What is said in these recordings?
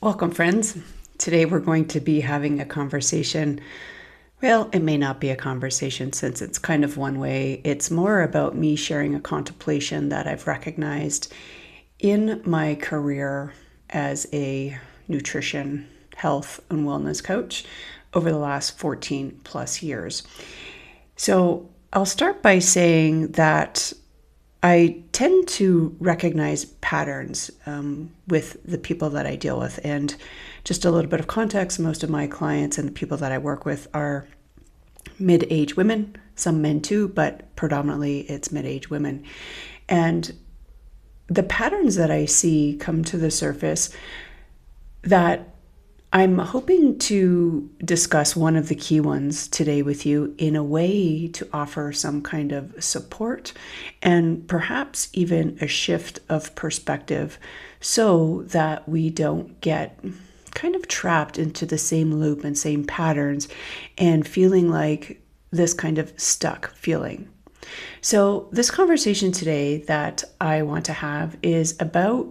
Welcome, friends. Today we're going to be having a conversation. Well, it may not be a conversation since it's kind of one way. It's more about me sharing a contemplation that I've recognized in my career as a nutrition, health, and wellness coach over the last 14 plus years. So I'll start by saying that I tend to recognize patterns with the people that I deal with. And just a little bit of context, most of my clients and the people that I work with are mid-age women, some men too, but predominantly it's mid-age women. And the patterns that I see come to the surface that I'm hoping to discuss one of the key ones today with you in a way to offer some kind of support and perhaps even a shift of perspective so that we don't get kind of trapped into the same loop and same patterns and feeling like this kind of stuck feeling. So this conversation today that I want to have is about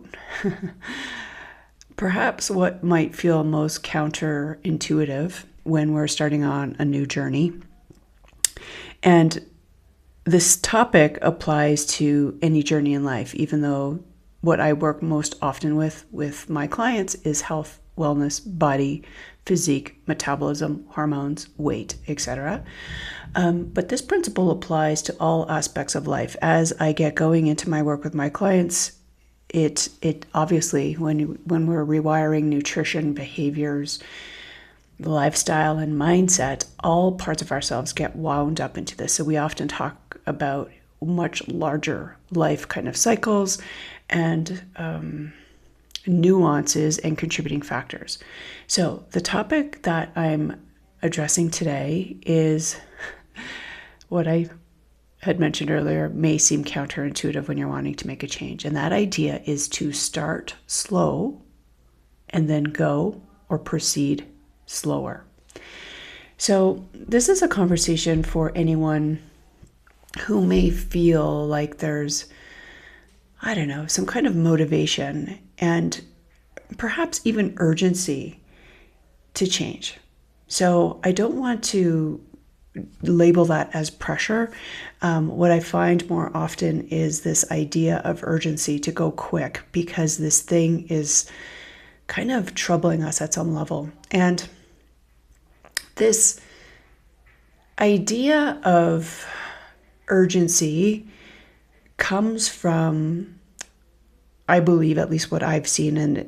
perhaps what might feel most counterintuitive when we're starting on a new journey. And this topic applies to any journey in life, even though what I work most often with my clients is health, wellness, body, physique, metabolism, hormones, weight, etc. But this principle applies to all aspects of life. As I get going into my work with my clients, it obviously, when we're rewiring nutrition, behaviors, lifestyle, and mindset, all parts of ourselves get wound up into this. So we often talk about much larger life kind of cycles and nuances and contributing factors. So the topic that I'm addressing today is what I had mentioned earlier may seem counterintuitive when you're wanting to make a change. And that idea is to start slow and then go or proceed slower. So this is a conversation for anyone who may feel like there's, some kind of motivation and perhaps even urgency to change. So I don't want to label that as pressure. What I find more often is this idea of urgency to go quick because this thing is kind of troubling us at some level. And this idea of urgency comes from, I believe, at least what I've seen, and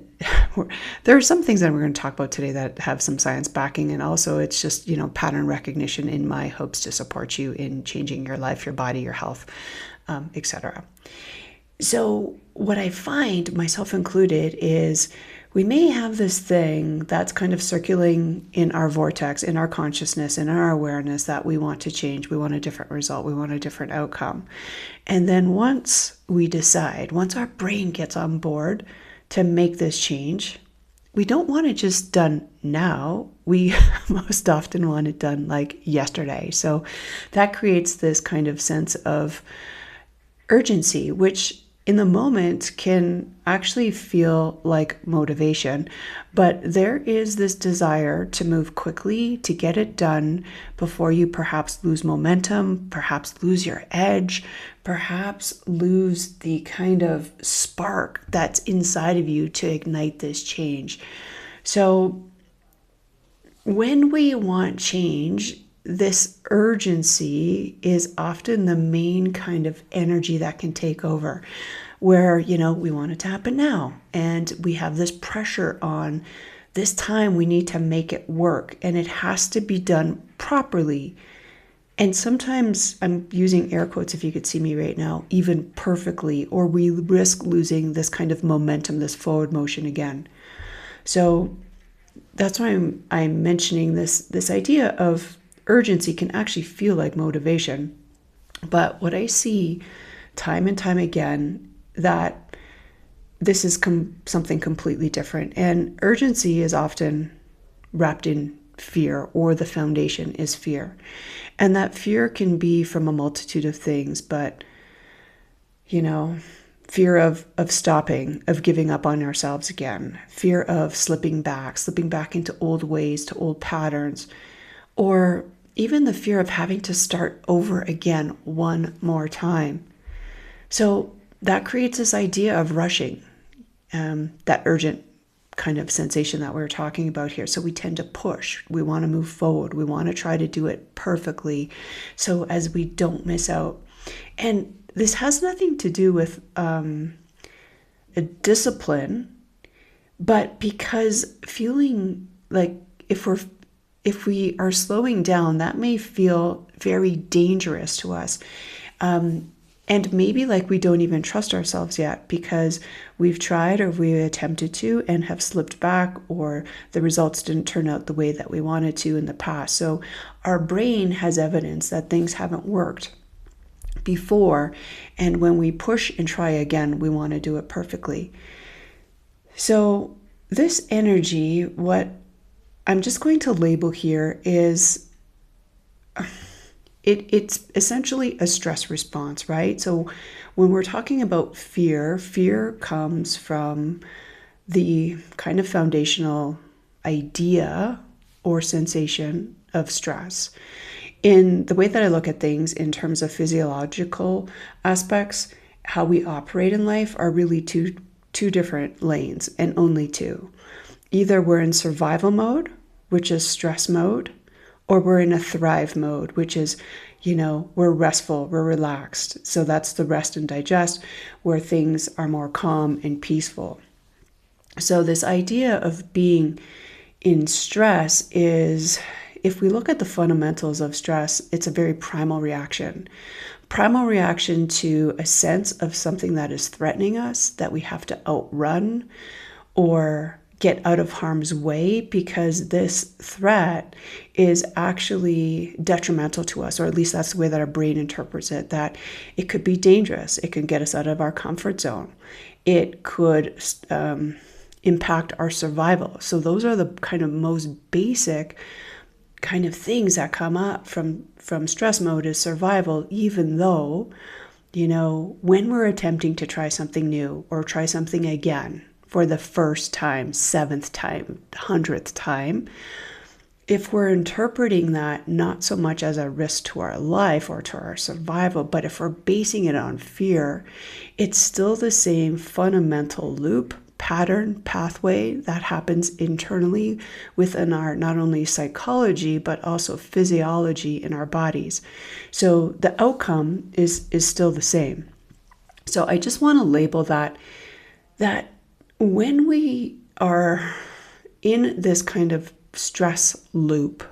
there are some things that we're going to talk about today that have some science backing, and also it's just, pattern recognition in my hopes to support you in changing your life, your body, your health, etc. So what I find, myself included, is we may have this thing that's kind of circulating in our vortex, in our consciousness, in our awareness that we want to change. We want a different result. We want a different outcome. And then once we decide, once our brain gets on board to make this change, we don't want it just done now. We most often want it done like yesterday. So that creates this kind of sense of urgency, which in the moment can actually feel like motivation, but there is this desire to move quickly, to get it done before you perhaps lose momentum, perhaps lose your edge, perhaps lose the kind of spark that's inside of you to ignite this change. So when we want change, this urgency is often the main kind of energy that can take over, where, we want it to happen now. And we have this pressure on this time we need to make it work, and it has to be done properly. And sometimes, I'm using air quotes if you could see me right now, even perfectly, or we risk losing this kind of momentum, this forward motion again. So that's why I'm mentioning this idea of urgency can actually feel like motivation. But what I see time and time again, that this is something completely different. And urgency is often wrapped in fear, or the foundation is fear. And that fear can be from a multitude of things, but fear of stopping, of giving up on ourselves again, fear of slipping back into old ways, to old patterns, or even the fear of having to start over again one more time. So that creates this idea of rushing, that urgent kind of sensation that we were talking about here. So we tend to push. We want to move forward. We want to try to do it perfectly so as we don't miss out. And this has nothing to do with a discipline, but because feeling like if we are slowing down, that may feel very dangerous to us. And maybe like we don't even trust ourselves yet because we've tried or we attempted to and have slipped back, or the results didn't turn out the way that we wanted to in the past. So our brain has evidence that things haven't worked before. And when we push and try again, we want to do it perfectly. So this energy, what I'm just going to label here is it's essentially a stress response, right? So when we're talking about fear, fear comes from the kind of foundational idea or sensation of stress. In the way that I look at things in terms of physiological aspects, how we operate in life are really two different lanes, and only two. Either we're in survival mode, which is stress mode, or we're in a thrive mode, which is, we're restful, we're relaxed. So that's the rest and digest, where things are more calm and peaceful. So this idea of being in stress is, if we look at the fundamentals of stress, it's a very primal reaction. Primal reaction to a sense of something that is threatening us, that we have to outrun or get out of harm's way, because this threat is actually detrimental to us, or at least that's the way that our brain interprets it, that it could be dangerous. It can get us out of our comfort zone. It could impact our survival. So those are the kind of most basic kind of things that come up from stress mode, is survival, even though, when we're attempting to try something new or try something again, for the first time, 7th time, 100th time, if we're interpreting that not so much as a risk to our life or to our survival, but if we're basing it on fear, it's still the same fundamental loop, pattern, pathway that happens internally within our not only psychology, but also physiology in our bodies. So the outcome is still the same. So I just want to label that when we are in this kind of stress loop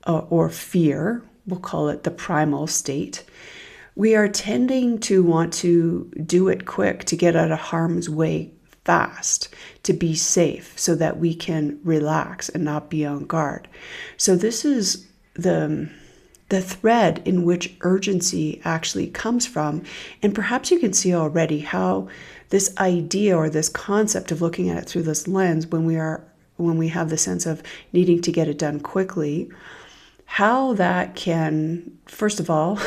or fear, we'll call it the primal state, we are tending to want to do it quick, to get out of harm's way fast, to be safe so that we can relax and not be on guard. So this is the thread in which urgency actually comes from. And perhaps you can see already how this idea or this concept of looking at it through this lens, when we have the sense of needing to get it done quickly, how that can, first of all,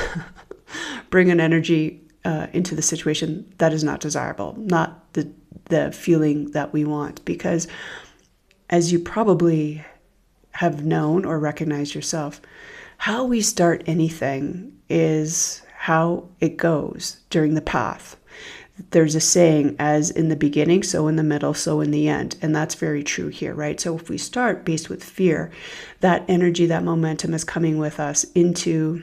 bring an energy into the situation that is not desirable, not the feeling that we want. Because as you probably have known or recognized yourself, how we start anything is how it goes during the path. There's a saying, as in the beginning, so in the middle, so in the end. And that's very true here, right? So if we start based with fear, that energy, that momentum is coming with us into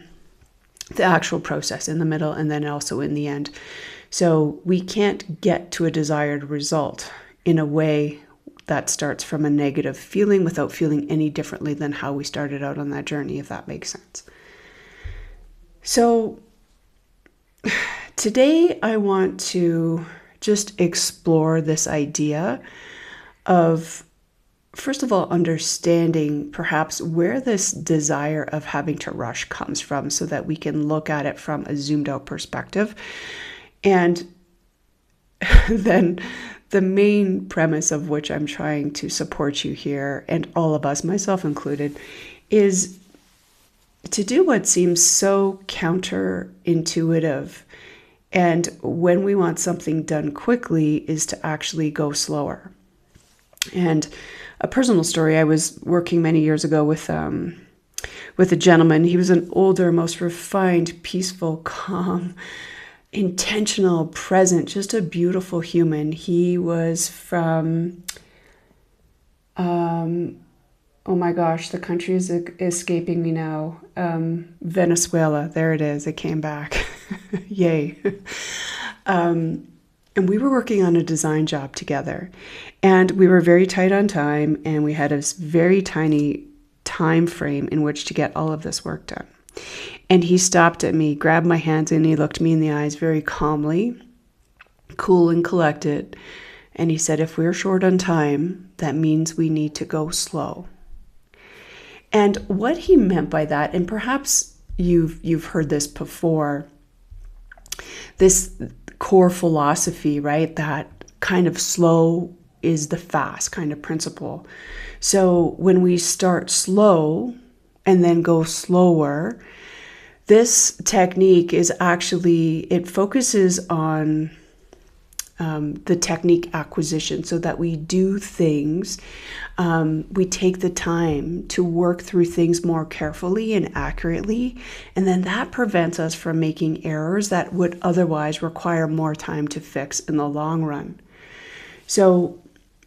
the actual process in the middle and then also in the end. So we can't get to a desired result in a way that starts from a negative feeling without feeling any differently than how we started out on that journey, if that makes sense. So today I want to just explore this idea of, first of all, understanding perhaps where this desire of having to rush comes from, so that we can look at it from a zoomed out perspective. And then the main premise of which I'm trying to support you here, and all of us, myself included, is to do what seems so counterintuitive And when we want something done quickly is to actually go slower. And a personal story, I was working many years ago with a gentleman. He was an older, most refined, peaceful, calm, intentional, present, just a beautiful human. He was from, oh my gosh, the country is escaping me now. Venezuela. There it is. It came back. Yay. And we were working on a design job together. And we were very tight on time. And we had a very tiny time frame in which to get all of this work done. And he stopped at me, grabbed my hands, and he looked me in the eyes very calmly, cool and collected. And he said, if we're short on time, that means we need to go slow. And what he meant by that, and perhaps you've heard this before, this core philosophy, right? That kind of slow is the fast kind of principle. So when we start slow and then go slower, this technique is actually, it focuses on the technique acquisition so that we do things, we take the time to work through things more carefully and accurately, and then that prevents us from making errors that would otherwise require more time to fix in the long run. So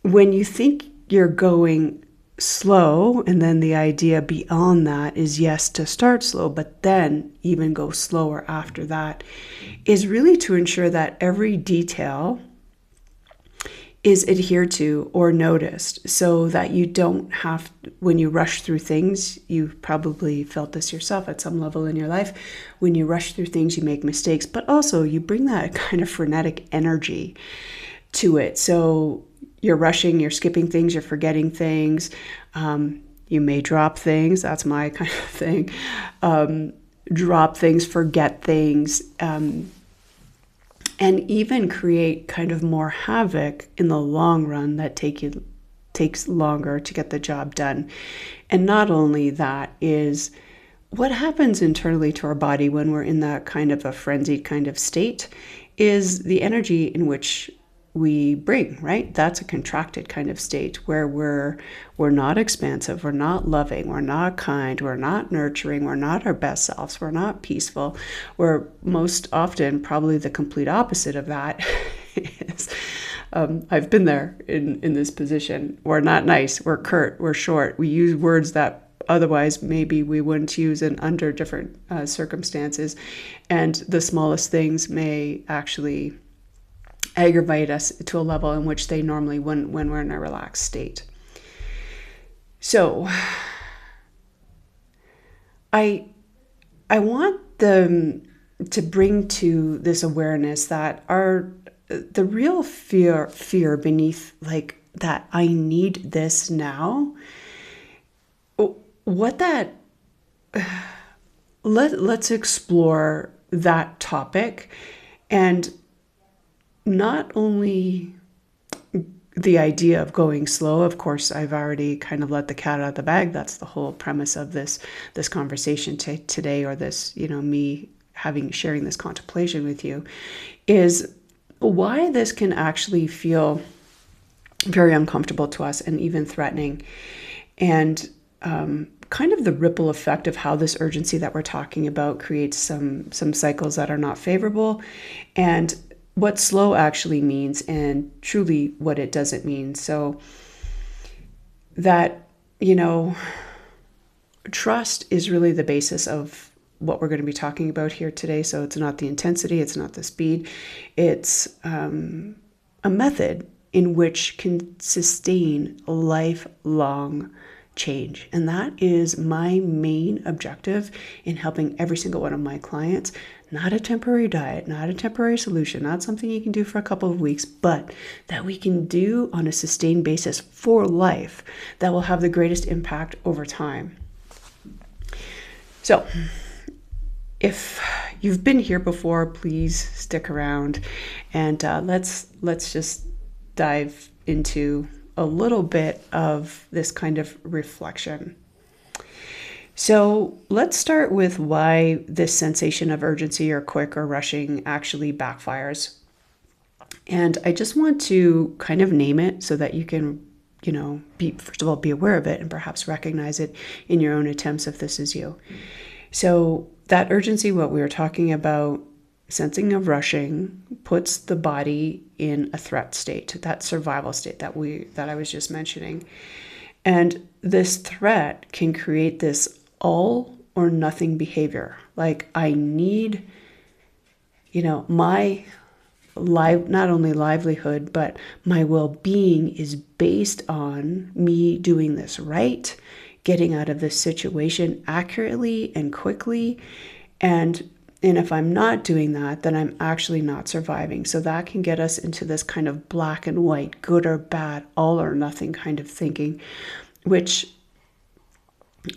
when you think you're going slow, and then the idea beyond that is, yes, to start slow, but then even go slower after that, is really to ensure that every detail is adhered to or noticed, so that you don't have, when you rush through things, you've probably felt this yourself at some level in your life, when you rush through things, you make mistakes, but also you bring that kind of frenetic energy to it. So you're rushing, you're skipping things, you're forgetting things. You may drop things. That's my kind of thing. Drop things, forget things, and even create kind of more havoc in the long run that takes longer to get the job done. And not only that, is what happens internally to our body when we're in that kind of a frenzied kind of state is the energy in which we bring, right? That's a contracted kind of state where we're not expansive, we're not loving, we're not kind, we're not nurturing, we're not our best selves, we're not peaceful. We're most often probably the complete opposite of that. I've been there in this position. We're not nice, we're curt, we're short. We use words that otherwise maybe we wouldn't use in under different circumstances. And the smallest things may actually aggravate us to a level in which they normally wouldn't when we're in a relaxed state. So I want them to bring to this awareness that the real fear beneath like that I need this now, what that let's explore that topic. And not only the idea of going slow, of course, I've already kind of let the cat out of the bag. That's the whole premise of this conversation today, or this, me sharing this contemplation with you, is why this can actually feel very uncomfortable to us and even threatening. And kind of the ripple effect of how this urgency that we're talking about creates some cycles that are not favorable, and what slow actually means and truly what it doesn't mean. So that, trust is really the basis of what we're going to be talking about here today. So it's not the intensity, it's not the speed, it's a method in which can sustain lifelong change. And that is my main objective in helping every single one of my clients. Not a temporary diet, not a temporary solution, not something you can do for a couple of weeks, but that we can do on a sustained basis for life that will have the greatest impact over time. So if you've been here before, please stick around, and let's just dive into a little bit of this kind of reflection. So let's start with why this sensation of urgency or quick or rushing actually backfires. And I just want to kind of name it so that you can, first of all, be aware of it and perhaps recognize it in your own attempts if this is you. So that urgency, what we were talking about, sensing of rushing, puts the body in a threat state, that survival state that I was just mentioning. And this threat can create this all or nothing behavior. Like I need, my not only livelihood, but my well-being is based on me doing this right, getting out of this situation accurately and quickly. And if I'm not doing that, then I'm actually not surviving. So that can get us into this kind of black and white, good or bad, all or nothing kind of thinking, which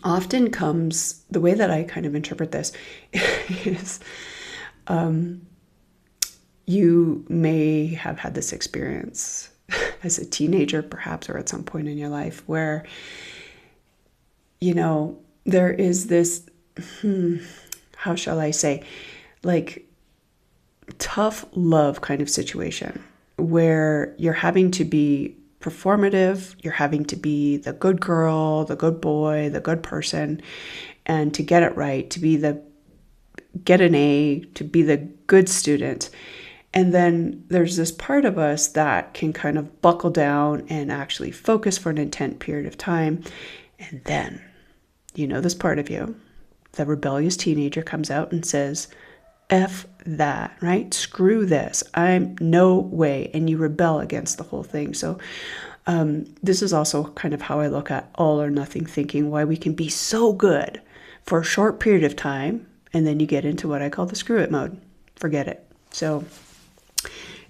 often comes, the way that I kind of interpret this is, you may have had this experience as a teenager, perhaps, or at some point in your life where, there is this, how shall I say, like tough love kind of situation where you're having to be performative, you're having to be the good girl, the good boy, the good person, and to get it right, get an A, to be the good student. And then there's this part of us that can kind of buckle down and actually focus for an intense period of time. And then, this part of you, the rebellious teenager, comes out and says, F that, right? Screw this. I'm no way. And you rebel against the whole thing. So this is also kind of how I look at all or nothing thinking, why we can be so good for a short period of time. And then you get into what I call the screw it mode. Forget it. So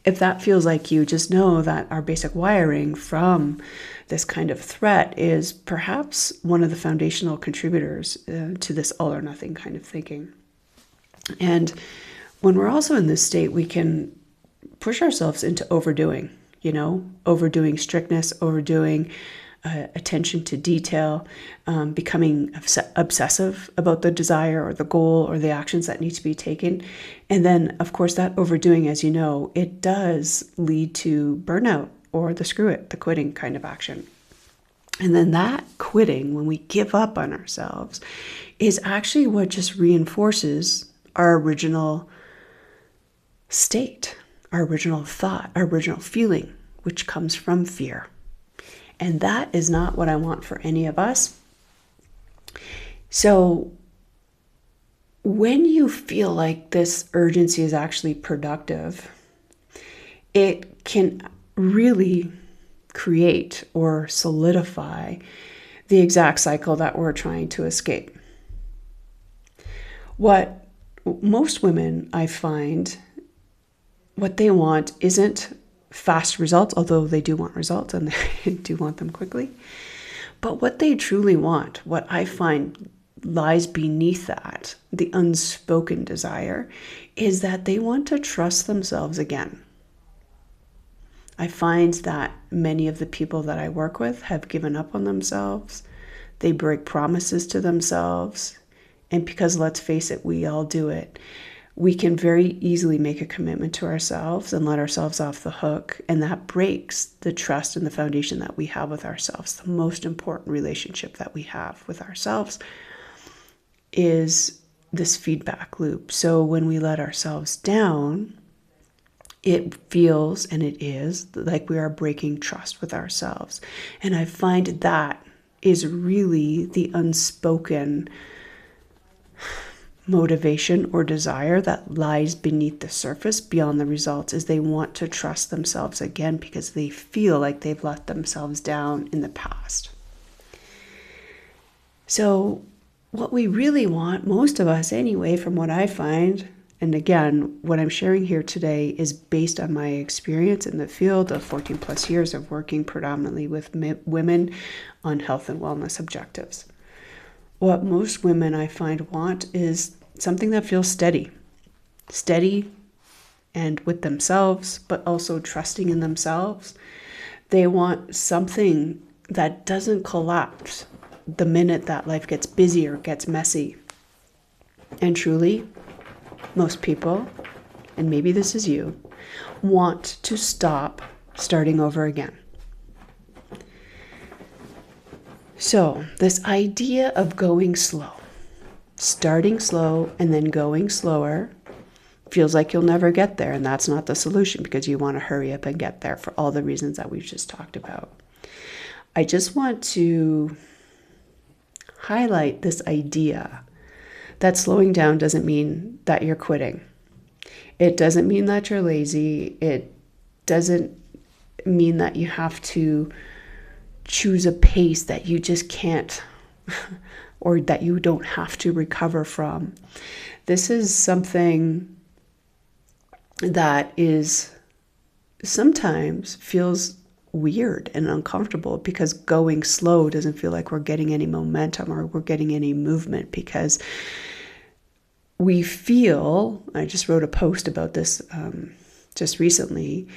if that feels like you, just know that our basic wiring from this kind of threat is perhaps one of the foundational contributors to this all or nothing kind of thinking. And when we're also in this state, we can push ourselves into overdoing, overdoing strictness, overdoing attention to detail, becoming obsessive about the desire or the goal or the actions that need to be taken. And then, of course, that overdoing, as you know, it does lead to burnout or the quitting kind of action. And then that quitting, when we give up on ourselves, is actually what just reinforces our original state, our original thought, our original feeling, which comes from fear. And that is not what I want for any of us. So when you feel like this urgency is actually productive, it can really create or solidify the exact cycle that we're trying to escape. What most women, I find, what they want isn't fast results, although they do want results and they do want them quickly. But what they truly want, what I find lies beneath that, the unspoken desire, is that they want to trust themselves again. I find that many of the people that I work with have given up on themselves. They break promises to themselves. And because, let's face it, we all do it, we can very easily make a commitment to ourselves and let ourselves off the hook. And that breaks the trust and the foundation that we have with ourselves. The most important relationship that we have with ourselves is this feedback loop. So when we let ourselves down, it feels, and it is, like we are breaking trust with ourselves. And I find that is really the unspoken motivation or desire that lies beneath the surface beyond the results, is they want to trust themselves again because they feel like they've let themselves down in the past. So what we really want, most of us anyway, from what I find, and again, what I'm sharing here today is based on my experience in the field of 14 plus years of working predominantly with women on health and wellness objectives. What most women I find want is something that feels steady and with themselves, but also trusting in themselves. They want something that doesn't collapse the minute that life gets busy or gets messy. And truly, most people, and maybe this is you, want to stop starting over again. So this idea of going slow, starting slow and then going slower, feels like you'll never get there. And that's not the solution, because you want to hurry up and get there for all the reasons that we've just talked about. I just want to highlight this idea that slowing down doesn't mean that you're quitting. It doesn't mean that you're lazy. It doesn't mean that you have to choose a pace that you just can't or that you don't have to recover from. This is something that is sometimes feels weird and uncomfortable, because going slow doesn't feel like we're getting any momentum or we're getting any movement, because we feel, I just wrote a post about this just recently,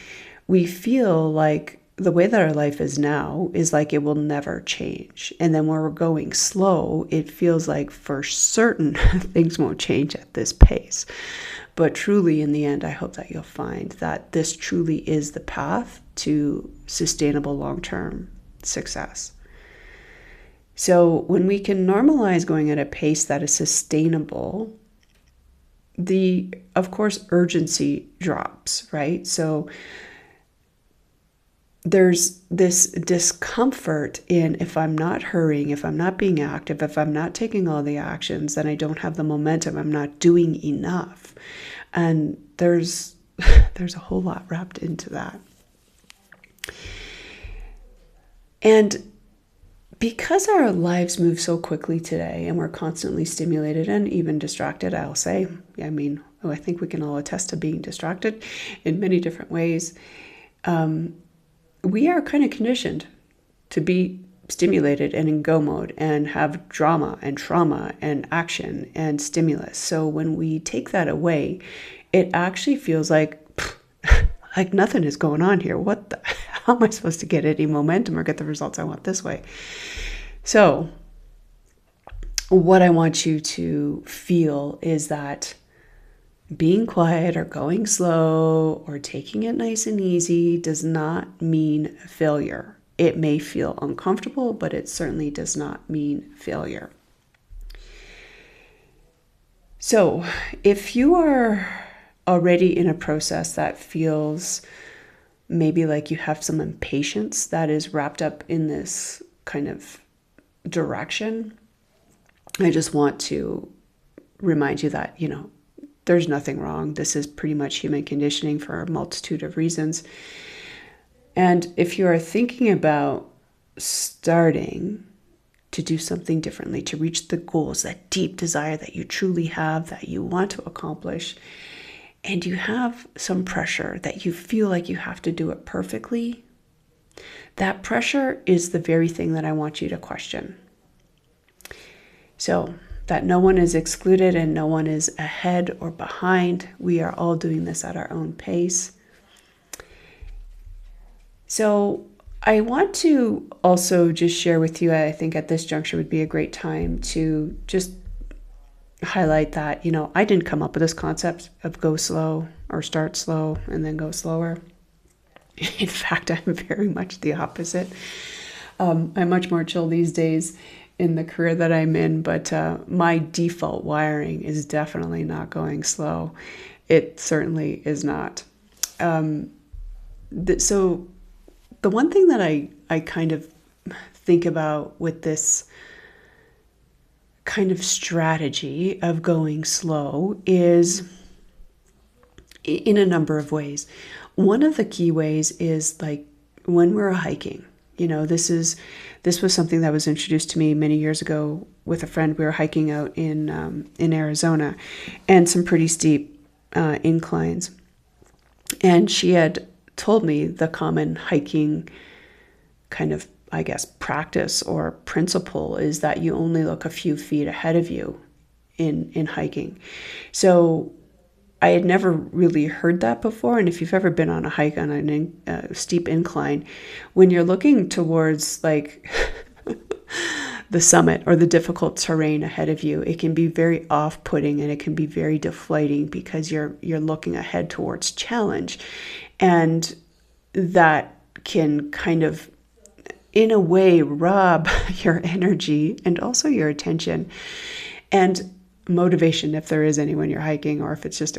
we feel like the way that our life is now is like it will never change. And then when we're going slow, it feels like for certain things won't change at this pace. But truly, in the end, I hope that you'll find that this truly is the path to sustainable long-term success. So when we can normalize going at a pace that is sustainable, of course, urgency drops, right? So there's this discomfort in, if I'm not hurrying, if I'm not being active, if I'm not taking all the actions, then I don't have the momentum. I'm not doing enough. And there's a whole lot wrapped into that. And because our lives move so quickly today and we're constantly stimulated and even distracted, I'll say, I think we can all attest to being distracted in many different ways. We are kind of conditioned to be stimulated and in go mode and have drama and trauma and action and stimulus. So when we take that away, it actually feels like nothing is going on here. How am I supposed to get any momentum or get the results I want this way? So what I want you to feel is that being quiet or going slow or taking it nice and easy does not mean failure. It may feel uncomfortable, but it certainly does not mean failure. So if you are already in a process that feels maybe like you have some impatience that is wrapped up in this kind of direction, I just want to remind you that, there's nothing wrong. This is pretty much human conditioning for a multitude of reasons. And if you are thinking about starting to do something differently, to reach the goals, that deep desire that you truly have, that you want to accomplish, and you have some pressure that you feel like you have to do it perfectly, that pressure is the very thing that I want you to question. So that no one is excluded and no one is ahead or behind. We are all doing this at our own pace. So I want to also just share with you, I think at this juncture would be a great time to just highlight that, I didn't come up with this concept of go slow or start slow and then go slower. In fact, I'm very much the opposite. I'm much more chill these days in the career that I'm in, but my default wiring is definitely not going slow. It certainly is not. So the one thing that I kind of think about with this kind of strategy of going slow is in a number of ways. One of the key ways is like when we're hiking. This was something that was introduced to me many years ago with a friend. We were hiking out in Arizona, and some pretty steep inclines. And she had told me the common hiking kind of, I guess, practice or principle is that you only look a few feet ahead of you in hiking. So I had never really heard that before. And if you've ever been on a hike on a steep incline, when you're looking towards like the summit or the difficult terrain ahead of you. It can be very off-putting and it can be very deflating because you're looking ahead towards challenge. And that can kind of, in a way, rob your energy and also your attention and motivation, if there is any when you're hiking, or if it's just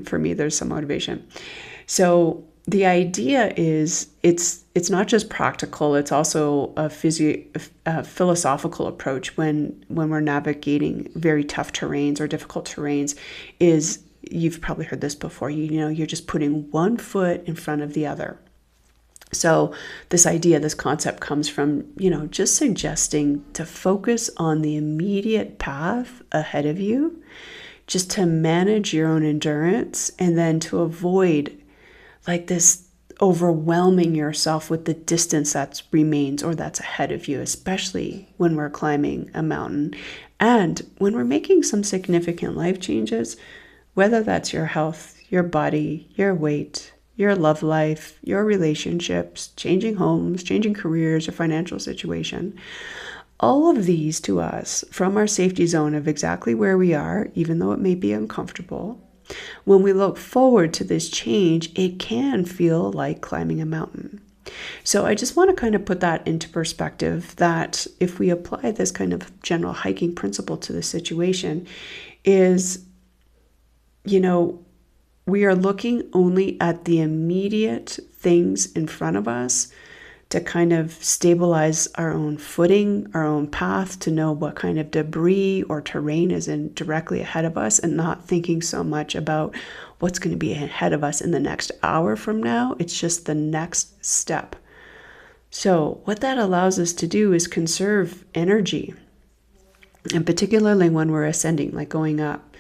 for me, there's some motivation. So the idea is it's not just practical, it's also a philosophical approach when we're navigating very tough terrains or difficult terrains. Is, you've probably heard this before, you're just putting one foot in front of the other. So this idea, this concept comes from, just suggesting to focus on the immediate path ahead of you, just to manage your own endurance, and then to avoid like this overwhelming yourself with the distance that remains or that's ahead of you, especially when we're climbing a mountain and when we're making some significant life changes, whether that's your health, your body, your weight, your love life, your relationships, changing homes, changing careers, your financial situation. All of these to us, from our safety zone of exactly where we are, even though it may be uncomfortable, when we look forward to this change, it can feel like climbing a mountain. So I just want to kind of put that into perspective, that if we apply this kind of general hiking principle to the situation, is, we are looking only at the immediate things in front of us to kind of stabilize our own footing, our own path, to know what kind of debris or terrain is directly ahead of us, and not thinking so much about what's going to be ahead of us in the next hour from now. It's just the next step. So what that allows us to do is conserve energy, and particularly when we're ascending, like going up.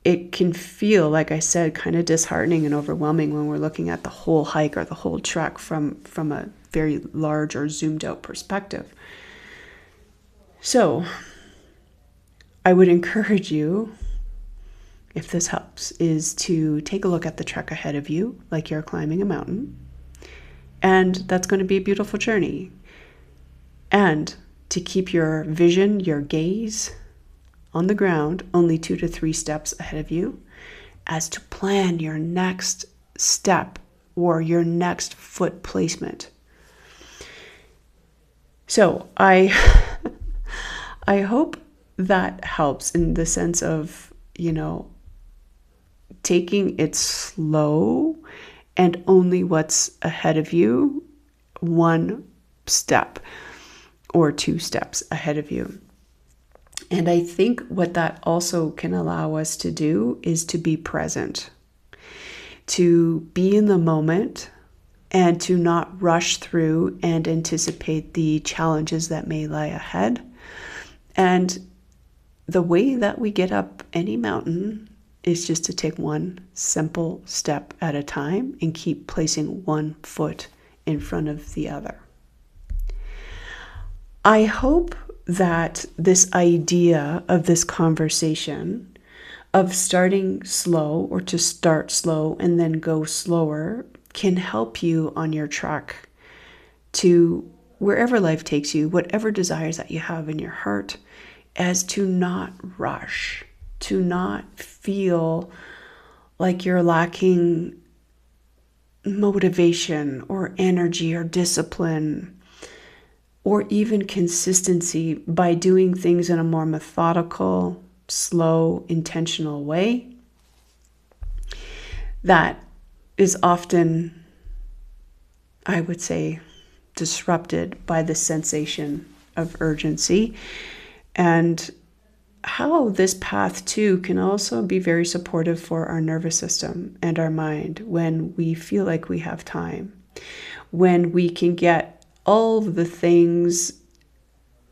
It can feel, like I said, kind of disheartening and overwhelming when we're looking at the whole hike or the whole trek from a very large or zoomed out perspective. So I would encourage you, if this helps, is to take a look at the trek ahead of you like you're climbing a mountain. And that's going to be a beautiful journey. And to keep your vision, your gaze on the ground, only 2 to 3 steps ahead of you, as to plan your next step or your next foot placement. So I hope that helps in the sense of, taking it slow and only what's ahead of you, 1 step or 2 steps ahead of you. And I think what that also can allow us to do is to be present, to be in the moment, and to not rush through and anticipate the challenges that may lie ahead. And the way that we get up any mountain is just to take 1 simple step at a time and keep placing 1 foot in front of the other. I hope that this idea of this conversation of starting slow, or to start slow and then go slower, can help you on your trek to wherever life takes you, whatever desires that you have in your heart, as to not rush, to not feel like you're lacking motivation or energy or discipline, or even consistency, by doing things in a more methodical, slow, intentional way that is often, I would say, disrupted by the sensation of urgency. And how this path too can also be very supportive for our nervous system and our mind when we feel like we have time, when we can get all of the things,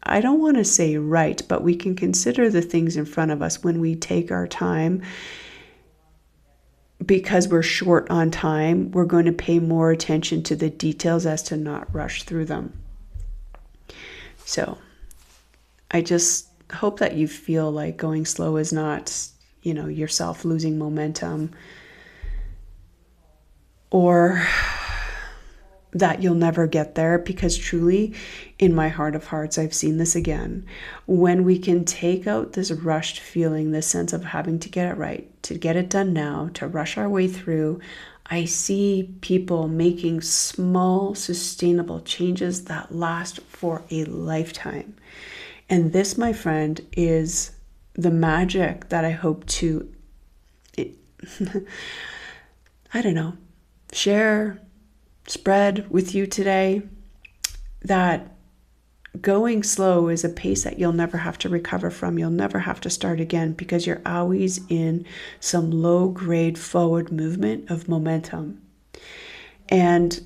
I don't want to say right, but we can consider the things in front of us when we take our time. Because we're short on time, we're going to pay more attention to the details as to not rush through them. So I just hope that you feel like going slow is not, yourself losing momentum, or that you'll never get there, because truly, in my heart of hearts, I've seen this again. When we can take out this rushed feeling, this sense of having to get it right, to get it done now, to rush our way through, I see people making small, sustainable changes that last for a lifetime. And this, my friend, is the magic that I hope to, I don't know, share, spread with you today, that going slow is a pace that you'll never have to recover from. You'll never have to start again, because you're always in some low grade forward movement of momentum. And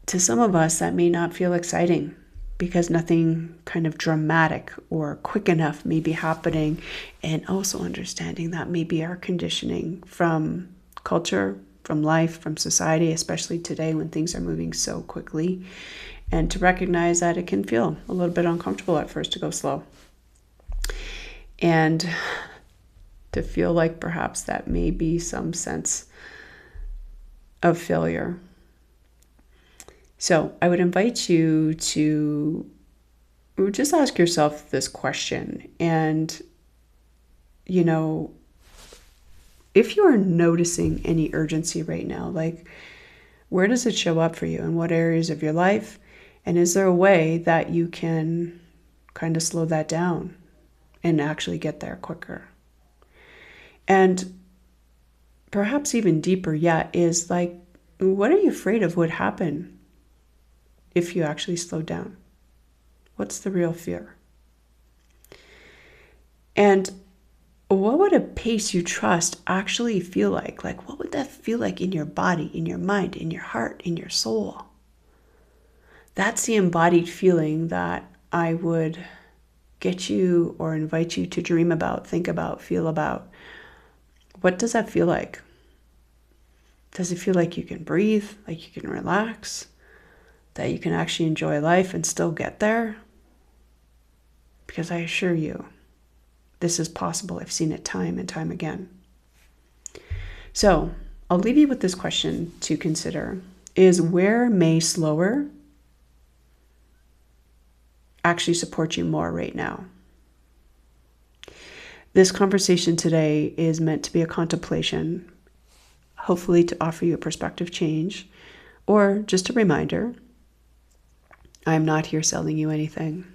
to some of us, that may not feel exciting, because nothing kind of dramatic or quick enough may be happening. And also understanding that may be our conditioning from culture, from life, from society, especially today when things are moving so quickly. And to recognize that it can feel a little bit uncomfortable at first to go slow. And to feel like perhaps that may be some sense of failure. So I would invite you to just ask yourself this question. And, you know, if you are noticing any urgency right now, like, where does it show up for you? In what areas of your life? And is there a way that you can kind of slow that down and actually get there quicker? And perhaps even deeper yet is like, what are you afraid of would happen if you actually slow down? What's the real fear? And what would a pace you trust actually feel like? Like, what would that feel like in your body, in your mind, in your heart, in your soul? That's the embodied feeling that I would get you or invite you to dream about, think about, feel about. What does that feel like? Does it feel like you can breathe, like you can relax, that you can actually enjoy life and still get there? Because I assure you, this is possible. I've seen it time and time again. So I'll leave you with this question to consider: is where may slower actually support you more right now? This conversation today is meant to be a contemplation, hopefully to offer you a perspective change, or just a reminder. I'm not here selling you anything.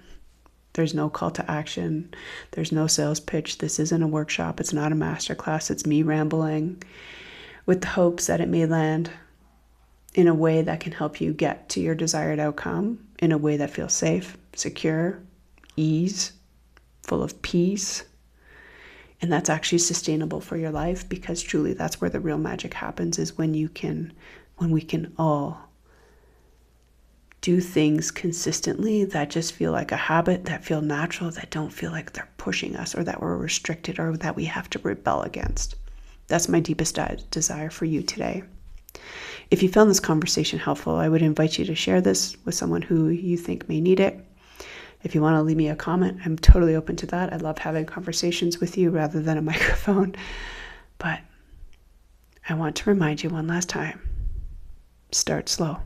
There's no call to action. There's no sales pitch. This isn't a workshop. It's not a masterclass. It's me rambling with the hopes that it may land in a way that can help you get to your desired outcome, in a way that feels safe, secure, ease, full of peace. And that's actually sustainable for your life, because truly that's where the real magic happens, is when we can all do things consistently that just feel like a habit, that feel natural, that don't feel like they're pushing us or that we're restricted or that we have to rebel against. That's my deepest desire for you today. If you found this conversation helpful, I would invite you to share this with someone who you think may need it. If you want to leave me a comment, I'm totally open to that. I love having conversations with you rather than a microphone. But I want to remind you one last time, start slow.